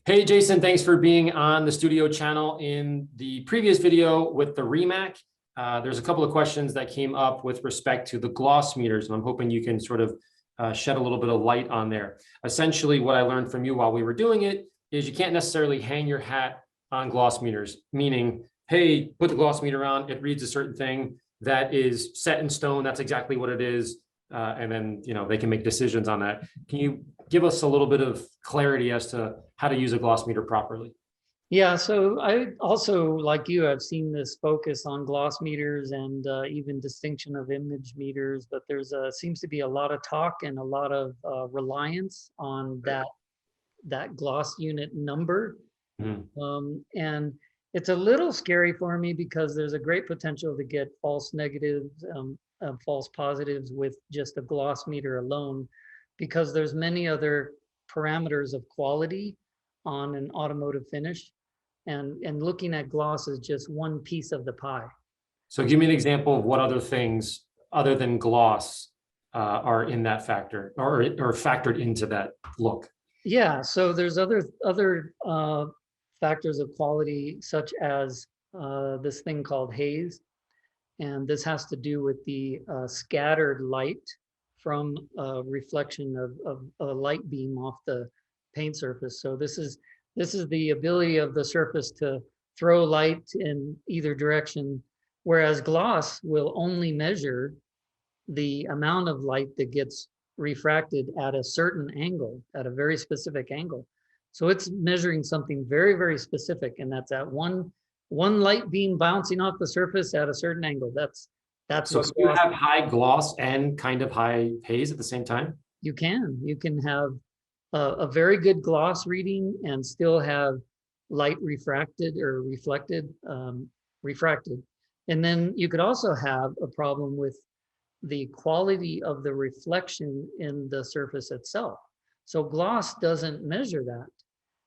Hey, Jason, thanks for being on the studio channel. In the previous video with the Rimac, there's a couple of questions that came up with respect to the gloss meters, and I'm hoping you can sort of shed a little bit of light on there. Essentially, what I learned from you while we were doing it is you can't necessarily hang your hat on gloss meters, meaning, hey, put the gloss meter on, it reads a certain thing that is set in stone, that's exactly what it is, and then they can make decisions on that. Can you give us a little bit of clarity as to how to use a gloss meter properly? Yeah, so I also, like you, I've seen this focus on gloss meters and even distinction of image meters, but there's seems to be a lot of talk and a lot of reliance on that gloss unit number. Mhm. And it's a little scary for me because there's a great potential to get false negatives, false positives with just a gloss meter alone, because there's many other parameters of quality on an automotive finish. And looking at gloss is just one piece of the pie. So give me an example of what other things other than gloss are in that factor or factored into that look. Yeah, so there's other factors of quality, such as this thing called haze. And this has to do with the scattered light from a reflection of a light beam off the paint surface. So this is the ability of the surface to throw light in either direction, whereas gloss will only measure the amount of light that gets refracted at a certain angle, at a very specific angle. So it's measuring something very, very specific, and that's at one light beam bouncing off the surface at a certain angle. That's So what can you gloss. have high gloss and kind of high haze at the same time? You can have a very good gloss reading and still have light refracted or refracted. And then you could also have a problem with the quality of the reflection in the surface itself. So gloss doesn't measure that.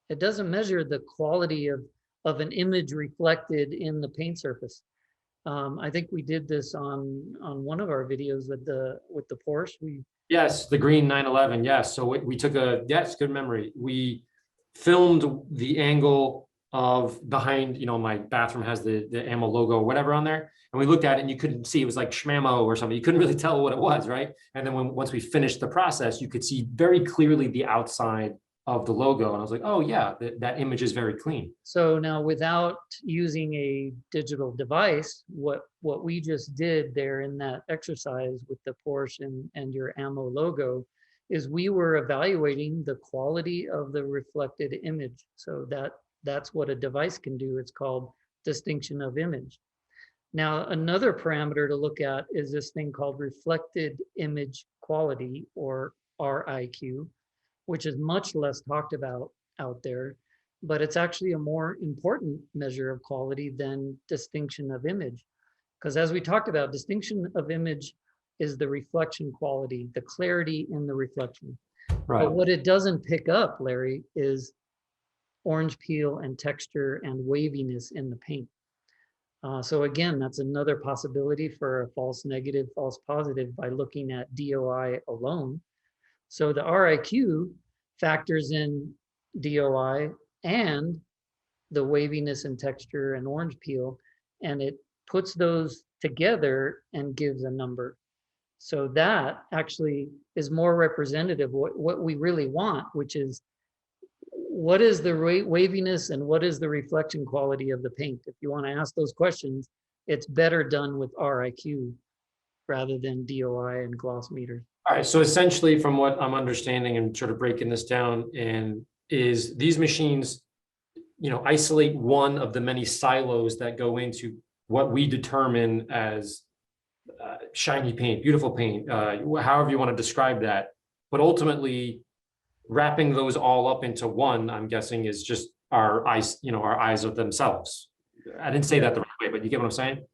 It doesn't measure the quality of an image reflected in the paint surface. I think we did this on one of our videos with the Porsche. Yes, the green 911. Yes. So we took yes, good memory. We filmed the angle of behind, my bathroom has the ammo logo or whatever on there. And we looked at it and you couldn't see, it was like schmammo or something. You couldn't really tell what it was, right? And then once we finished the process, you could see very clearly the outside of the logo. And I was like, oh yeah, that image is very clean. So now, without using a digital device, what we just did there in that exercise with the Porsche and your ammo logo is we were evaluating the quality of the reflected image. So that's what a device can do. It's called distinction of image. Now, another parameter to look at is this thing called reflected image quality, or RIQ, which is much less talked about out there, but it's actually a more important measure of quality than distinction of image. Because as we talked about, distinction of image is the reflection quality, the clarity in the reflection. Right. But what it doesn't pick up, Larry, is orange peel and texture and waviness in the paint. So again, that's another possibility for a false negative, false positive by looking at DOI alone. So the RIQ factors in DOI and the waviness and texture and orange peel, and it puts those together and gives a number. So that actually is more representative of what we really want, which is what is the waviness and what is the reflection quality of the paint? If you want to ask those questions, it's better done with RIQ rather than DOI and gloss meters. All right. So essentially, from what I'm understanding and sort of breaking this down, and is these machines, isolate one of the many silos that go into what we determine as shiny paint, beautiful paint, however you want to describe that. But ultimately, wrapping those all up into one, I'm guessing, is just our eyes, our eyes of themselves. I didn't say that the right way, but you get what I'm saying?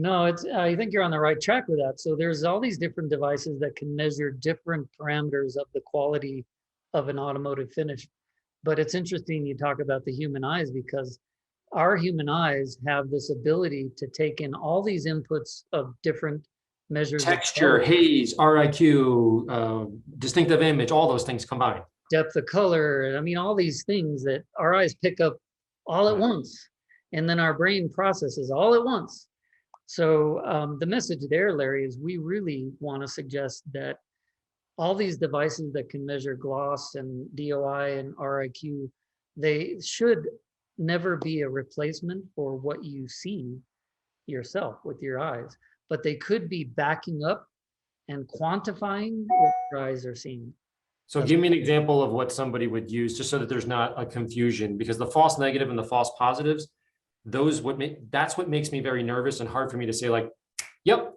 No, I think you're on the right track with that. So there's all these different devices that can measure different parameters of the quality of an automotive finish. But it's interesting you talk about the human eyes, because our human eyes have this ability to take in all these inputs of different measures of Texture, color. haze, RIQ, distinctive image, all those things combined. depth of color. I mean, all these things that our eyes pick up all at once, and then our brain processes all at once. So the message there, Larry, is we really want to suggest that all these devices that can measure gloss and DOI and RIQ, they should never be a replacement for what you see yourself with your eyes, but they could be backing up and quantifying what your eyes are seeing. So give me an example of what somebody would use, just so that there's not a confusion, because the false negative and the false positives, that's what makes me very nervous and hard for me to say, like, yep,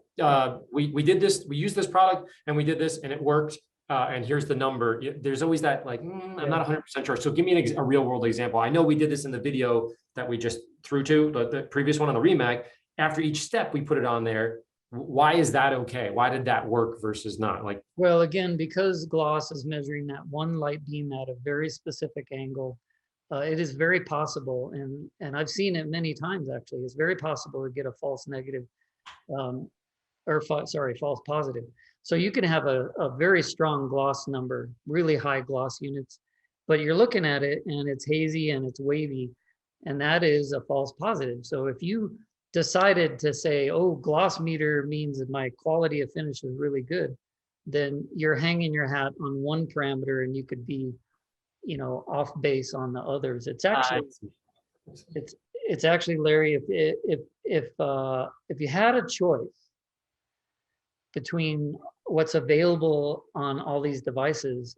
we did this, we used this product and we did this and it worked. And here's the number. There's always that, like, I'm not 100% sure. So give me a real world example. I know we did this in the video that we just threw to, the previous one on the Rimac. After each step, we put it on there. Why is that okay? Why did that work versus not? Like, well, again, because gloss is measuring that one light beam at a very specific angle, it is very possible, and I've seen it many times actually, it's very possible to get a false negative, false positive. So you can have a very strong gloss number, really high gloss units, but you're looking at it and it's hazy and it's wavy, and that is a false positive. So if you decided to say, oh, gloss meter means that my quality of finish is really good, then you're hanging your hat on one parameter and you could be, off base on the others. It's actually, it's actually, Larry, if you had a choice between what's available on all these devices,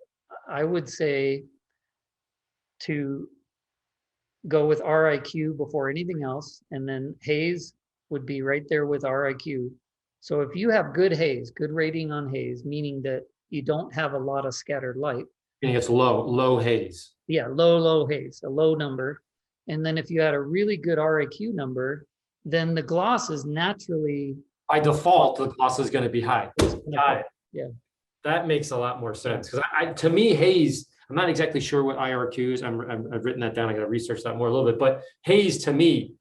I would say to go with RIQ before anything else, and then haze would be right there with RIQ. So if you have good haze, good rating on haze, meaning that you don't have a lot of scattered light. meaning it's low haze. Yeah, low haze, a low number. And then if you had a really good RIQ number, then the gloss is naturally, by default, the gloss is going to be high. Got it. Yeah. That makes a lot more sense, because to me, haze, I'm not exactly sure what IRQ is. I've written that down. I got to research that more a little bit, but haze to me,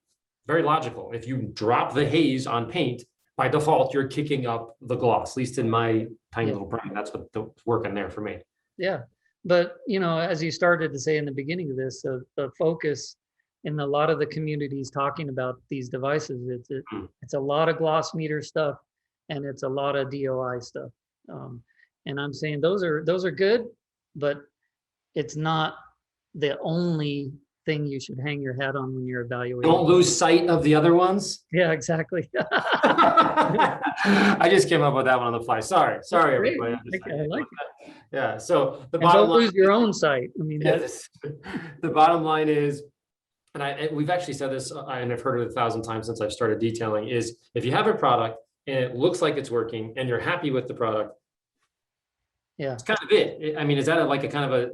very logical. If you drop the haze on paint, by default, you're kicking up the gloss, at least in my tiny little brain. That's what's working there for me. Yeah. But, as you started to say in the beginning of this, the focus in a lot of the communities talking about these devices, it's a lot of gloss meter stuff and it's a lot of DOI stuff. And I'm saying those are good, but it's not the only thing you should hang your hat on when you're evaluating. Don't lose sight of the other ones. Yeah, exactly. I just came up with that one on the fly. Sorry, everybody. I like it. Yeah. So the And bottom don't line, lose your own sight. I mean, yes, the bottom line is, and we've actually said this, and I've heard it 1,000 times since I've started detailing, is if you have a product and it looks like it's working and you're happy with the product, yeah, it's kind of it. I mean, is that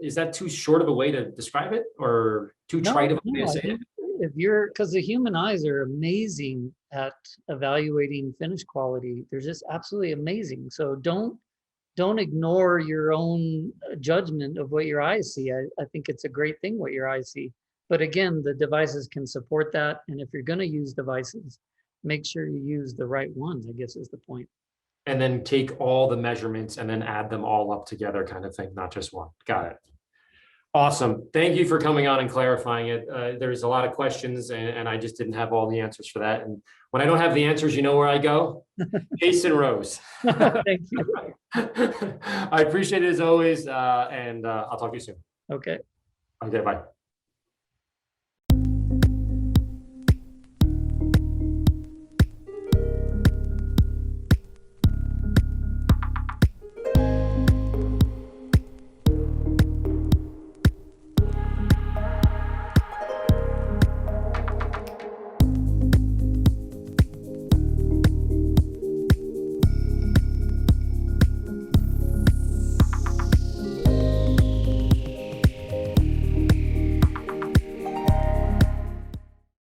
is that too short of a way to describe it, or too trite of a way to say it? Because the human eyes are amazing at evaluating finish quality. They're just absolutely amazing. So don't ignore your own judgment of what your eyes see. I think it's a great thing what your eyes see. But again, the devices can support that. And if you're going to use devices, make sure you use the right ones, I guess is the point. And then take all the measurements and then add them all up together, kind of thing, not just one. Got it. Awesome. Thank you for coming on and clarifying it. There's a lot of questions and I just didn't have all the answers for that. And when I don't have the answers, you know where I go? Jason Rose. Thank you. I appreciate it as always. And I'll talk to you soon. Okay. Okay, bye.